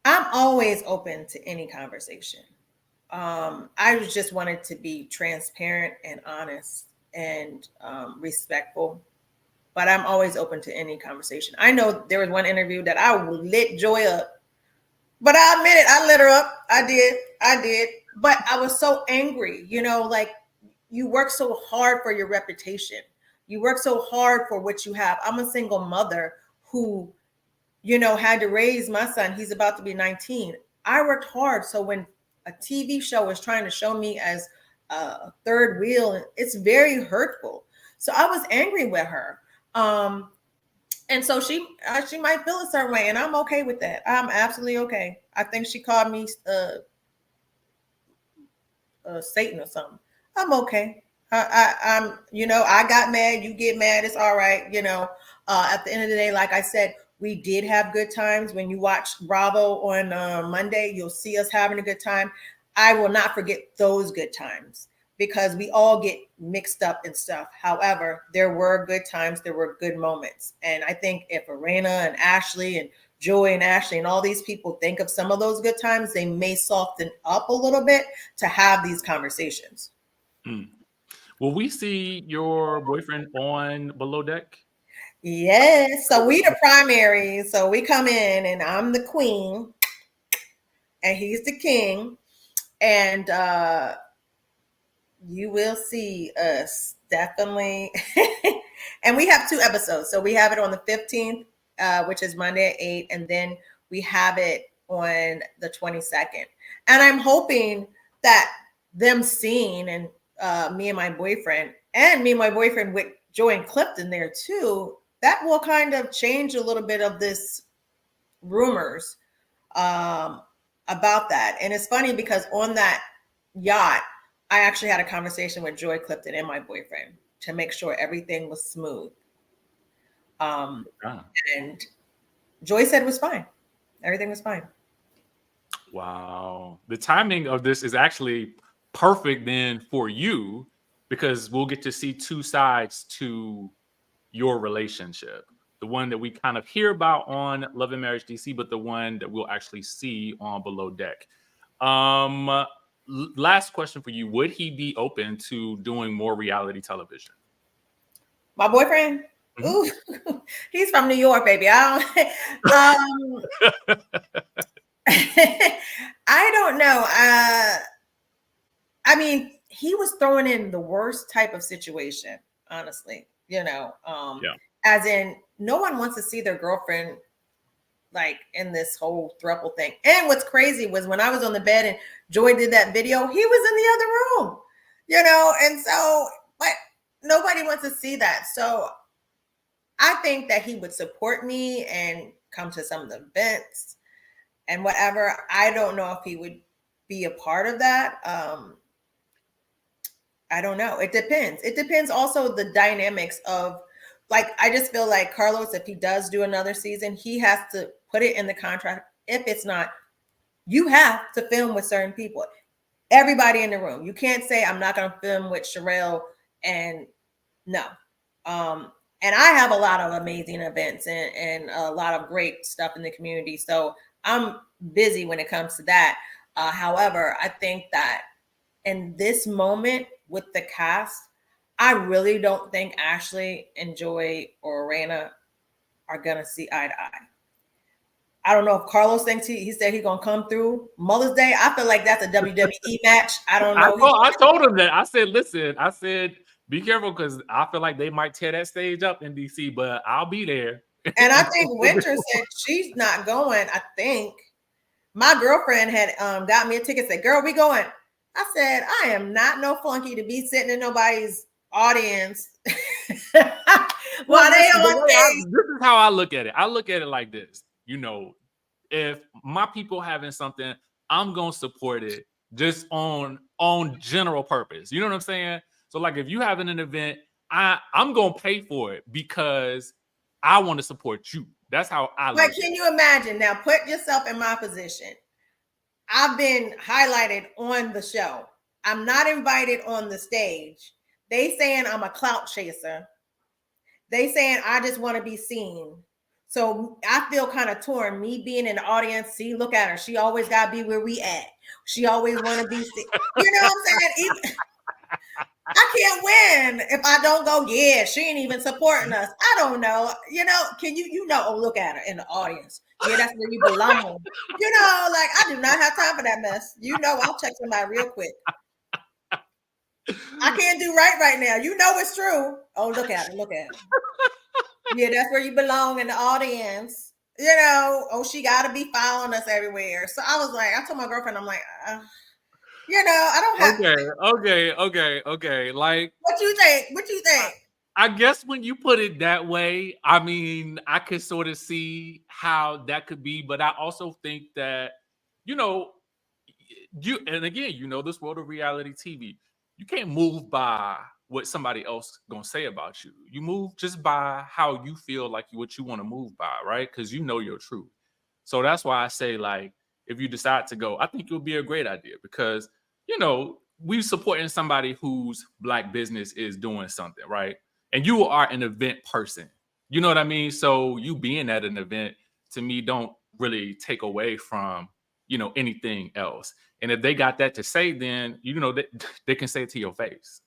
I'm always open to any conversation. I just wanted to be transparent and honest and respectful, but I'm always open to any conversation. I know there was one interview that I lit Joy up, but I admit it, I lit her up. I did. But I was so angry, you know, like, you work so hard for your reputation. You work so hard for what you have. I'm a single mother who, you know, had to raise my son. He's about to be 19. I worked hard. So when a TV show is trying to show me as a third wheel, it's very hurtful. So I was angry with her. And so she might feel a certain way, and I'm okay with that. I'm absolutely okay. I think she called me Satan or something. I'm okay. I'm, you know, I got mad. You get mad. It's all right. You know, at the end of the day, like I said, we did have good times. When you watch Bravo on Monday, you'll see us having a good time. I will not forget those good times, because we all get mixed up and stuff. However, there were good times. There were good moments. And I think if Arena and Ashley and Joy and Ashley and all these people think of some of those good times, they may soften up a little bit to have these conversations. Will we see your boyfriend on Below Deck? Yes. So we the primary. So we come in and I'm the queen and he's the king. And you will see us definitely. And we have 2 episodes. So we have it on the 15th, which is Monday at 8. And then we have it on the 22nd. And I'm hoping that them seeing and me and my boyfriend with Joy and Clifton there too, that will kind of change a little bit of this rumors about that. And it's funny because on that yacht, I actually had a conversation with Joy, Clifton, and my boyfriend to make sure everything was smooth. And Joy said it was fine. Everything was fine. Wow. The timing of this is actually perfect then for you, because we'll get to see 2 sides to your relationship. The one that we kind of hear about on Love and Marriage DC, but the one that we'll actually see on Below Deck. Last question for you. Would he be open to doing more reality television? My boyfriend? Mm-hmm. Ooh, he's from New York, baby. I don't know. I mean, he was throwing in the worst type of situation, honestly, you know, as in no one wants to see their girlfriend like in this whole throuple thing. And what's crazy was when I was on the bed and Joy did that video, he was in the other room, you know, and so, but nobody wants to see that. So I think that he would support me and come to some of the events and whatever. I don't know if he would be a part of that. I don't know. It depends. It depends also the dynamics of, like, I just feel like Carlos, if he does do another season, he has to put it in the contract. If it's not, you have to film with certain people. Everybody in the room. You can't say, I'm not going to film with Sherelle, and no. And I have a lot of amazing events and a lot of great stuff in the community. So I'm busy when it comes to that. However, I think that in this moment with the cast, I really don't think Ashley and Joy or Arena are going to see eye to eye. I don't know if Carlos thinks he said he's gonna come through Mother's Day. I feel like that's a WWE match. I don't know. I told him that. I said, listen, be careful because I feel like they might tear that stage up in DC, but I'll be there. And I think Winter said she's not going. I think my girlfriend had got me a ticket, said, girl, we going. I said, I am not no flunky to be sitting in nobody's audience. Well, this is how I look at it. I look at it like this. You know, if my people having something, I'm gonna support it just on general purpose. You know what I'm saying? So like if you having an event, I'm gonna pay for it because I want to support you. That's how I look. But can you imagine now? Put yourself in my position. I've been highlighted on the show. I'm not invited on the stage. They saying I'm a clout chaser. They saying I just want to be seen. So I feel kind of torn. Me being in the audience, see, look at her. She always got to be where we at. She always want to be seen. You know what I'm saying? Even, I can't win if I don't go, yeah, she ain't even supporting us. I don't know. You know, can you know, oh, look at her in the audience. Yeah, that's where you belong. You know, like I do not have time for that mess. You know, I'll check somebody real quick. I can't do right now. You know it's true. Oh, look at her. Look at her. Yeah, that's where you belong in the audience. You know, oh, she got to be following us everywhere. So I was like, I told my girlfriend, I'm like, you know, I don't have. Okay. Like, what you think? I guess when you put it that way, I mean, I could sort of see how that could be, but I also think that, you know, and again, you know, this world of reality TV, you can't move by what somebody else gonna say about you. You move just by how you feel like what you want to move by, right? Because you know your truth. So that's why I say, like, if you decide to go, I think it would be a great idea because, you know, we supporting somebody whose Black business is doing something, right? And you are an event person. You know what I mean? So you being at an event, to me, don't really take away from, you know, anything else. And if they got that to say, then, you know, they can say it to your face.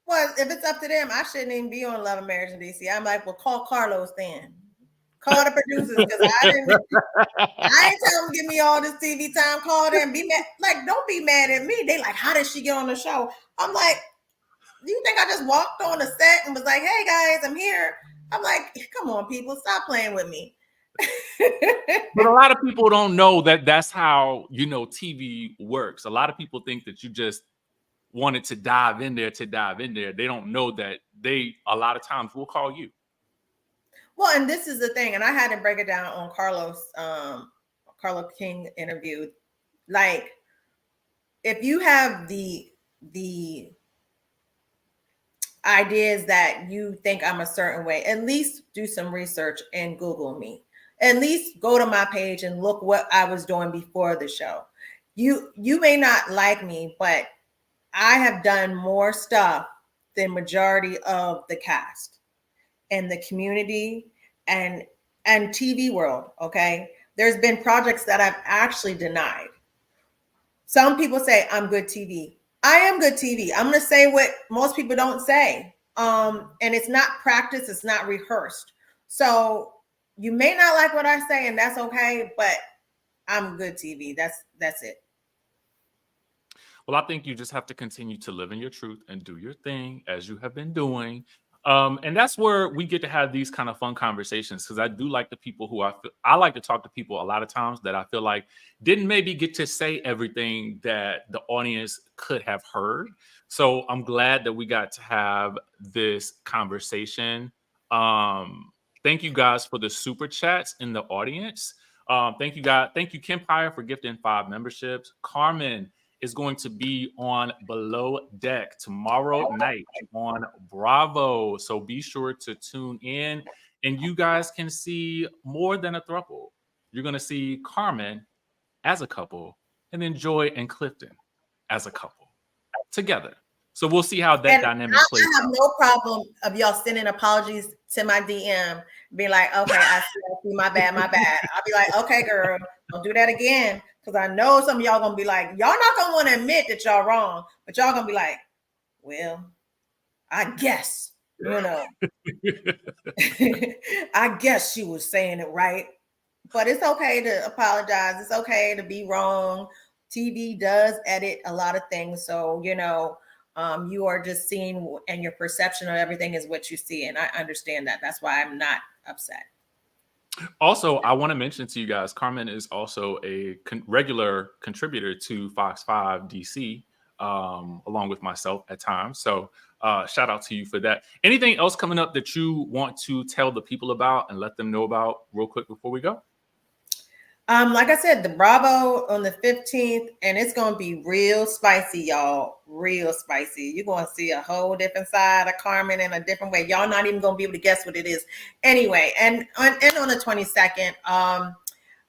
Well, if it's up to them, I shouldn't even be on Love and Marriage in DC. I'm like, well, call Carlos then. Call the producers because I ain't tell them to give me all this TV time. Call them, be mad. Like, don't be mad at me. They like, how did she get on the show? I'm like, do you think I just walked on the set and was like, hey guys, I'm here? I'm like, come on, people, stop playing with me. But a lot of people don't know that that's how, you know, TV works. A lot of people think that you just wanted to dive in there. They don't know that they a lot of times will call you. Well, and this is the thing, and I had to break it down on Carlos King interview. Like, if you have the ideas that you think I'm a certain way, at least do some research and Google me. At least go to my page and look what I was doing before the show. You may not like me, but I have done more stuff than majority of the cast and the community and TV world. Okay. There's been projects that I've actually denied. Some people say I'm good TV. I am good TV. I'm going to say what most people don't say. And it's not practiced. It's not rehearsed. So you may not like what I say, and that's okay, but I'm good TV. That's it. Well, I think you just have to continue to live in your truth and do your thing as you have been doing. And that's where we get to have these kind of fun conversations because I do like the people who I like to talk to people a lot of times that I feel like didn't maybe get to say everything that the audience could have heard. So I'm glad that we got to have this conversation. Thank you guys for the super chats in the audience. Thank you, guys. Thank you, Kempire, for gifting 5 memberships. Carmen is going to be on Below Deck tomorrow night on Bravo. So be sure to tune in and you guys can see more than a throuple. You're going to see Carmen as a couple and then Joy and Clifton as a couple together. So we'll see how that dynamic plays out. I have no problem of y'all sending apologies to my DM, be like, okay, I see, my bad. I'll be like, okay, girl, don't do that again. Because I know some of y'all gonna be like, y'all not gonna want to admit that y'all wrong, but y'all gonna be like, well, I guess, you know, I guess she was saying it right. But it's okay to apologize. It's okay to be wrong. TV does edit a lot of things. So, you are just seeing, and your perception of everything is what you see. And I understand that. That's why I'm not upset. Also, I want to mention to you guys, Carmen is also a regular contributor to Fox 5 DC, along with myself at times. So shout out to you for that. Anything else coming up that you want to tell the people about and let them know about real quick before we go? Like I said, the Bravo on the 15th, and it's going to be real spicy, y'all. Real spicy. You're going to see a whole different side of Carmen in a different way. Y'all not even going to be able to guess what it is. Anyway, and on the 22nd,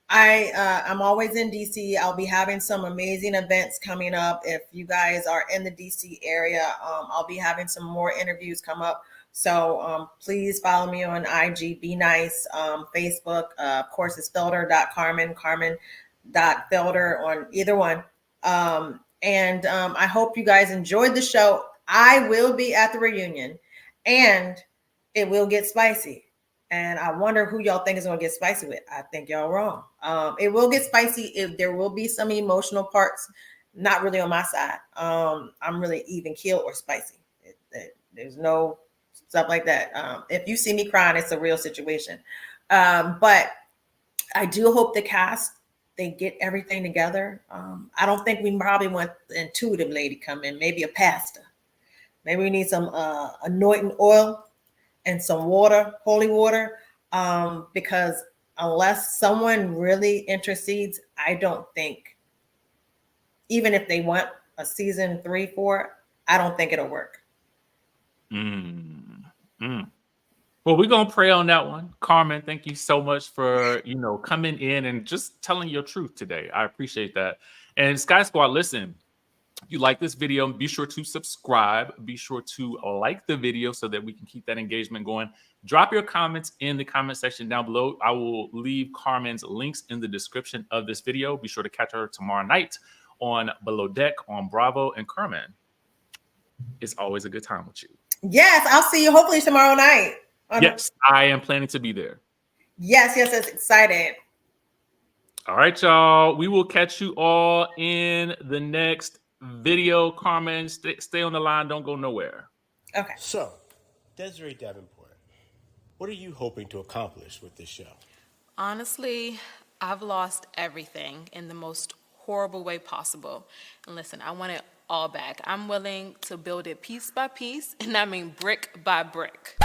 I'm always in DC. I'll be having some amazing events coming up. If you guys are in the DC area, I'll be having some more interviews come up. So please follow me on IG, Be Nice, Facebook. Of course, it's Felder.Carmen, Carmen.Felder on either one. And I hope you guys enjoyed the show. I will be at the reunion, and it will get spicy. And I wonder who y'all think is going to get spicy with. I think y'all wrong. It will get spicy. There will be some emotional parts, not really on my side. I'm really even keel or spicy. There's no stuff like that. If you see me crying, it's a real situation. But I do hope the cast, they get everything together. I don't think we probably want the intuitive lady come in, maybe a pastor. Maybe we need some anointing oil and some water, holy water, because unless someone really intercedes, I don't think, even if they want a season 3, 4, I don't think it'll work. Well, we're going to pray on that one. Carmen, thank you so much for, coming in and just telling your truth today. I appreciate that. And Skye Squad, listen, if you like this video, be sure to subscribe. Be sure to like the video so that we can keep that engagement going. Drop your comments in the comment section down below. I will leave Carmen's links in the description of this video. Be sure to catch her tomorrow night on Below Deck on Bravo. And Carmen, it's always a good time with you. Yes, I'll see you hopefully tomorrow night. Yes, I am planning to be there. Yes, excited. All right, y'all. We will catch you all in the next video. Carmen, stay on the line. Don't go nowhere. Okay. So, Desiree Davenport, what are you hoping to accomplish with this show? Honestly, I've lost everything in the most horrible way possible. And listen, I want it all back. I'm willing to build it piece by piece, and I mean brick by brick.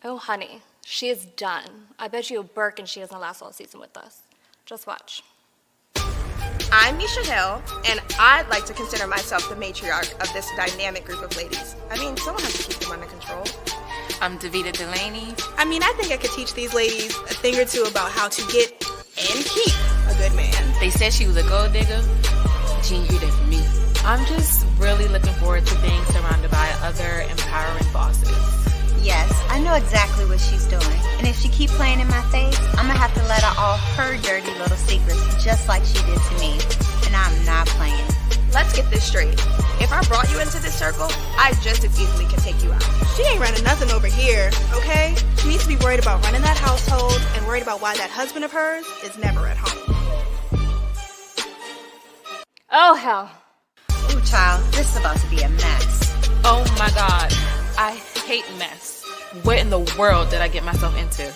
Oh, honey, she is done. I bet you a Birkin she doesn't last all season with us. Just watch. I'm Misha Hill, and I'd like to consider myself the matriarch of this dynamic group of ladies. I mean, someone has to keep them under control. I'm Davita Delaney. I mean, I think I could teach these ladies a thing or two about how to get and keep a good man. They said she was a gold digger. She ain't that for me. I'm just really looking forward to being surrounded by other empowering bosses. Yes, I know exactly what she's doing. And if she keep playing in my face, I'm gonna have to let her off her dirty little secrets just like she did to me. And I'm not playing. Let's get this straight. If I brought you into this circle, I just as easily can take you out. She ain't running nothing over here, okay? She needs to be worried about running that household and worried about why that husband of hers is never at home. Oh, hell. Ooh, child, this is about to be a mess. Oh my God, I hate mess. What in the world did I get myself into?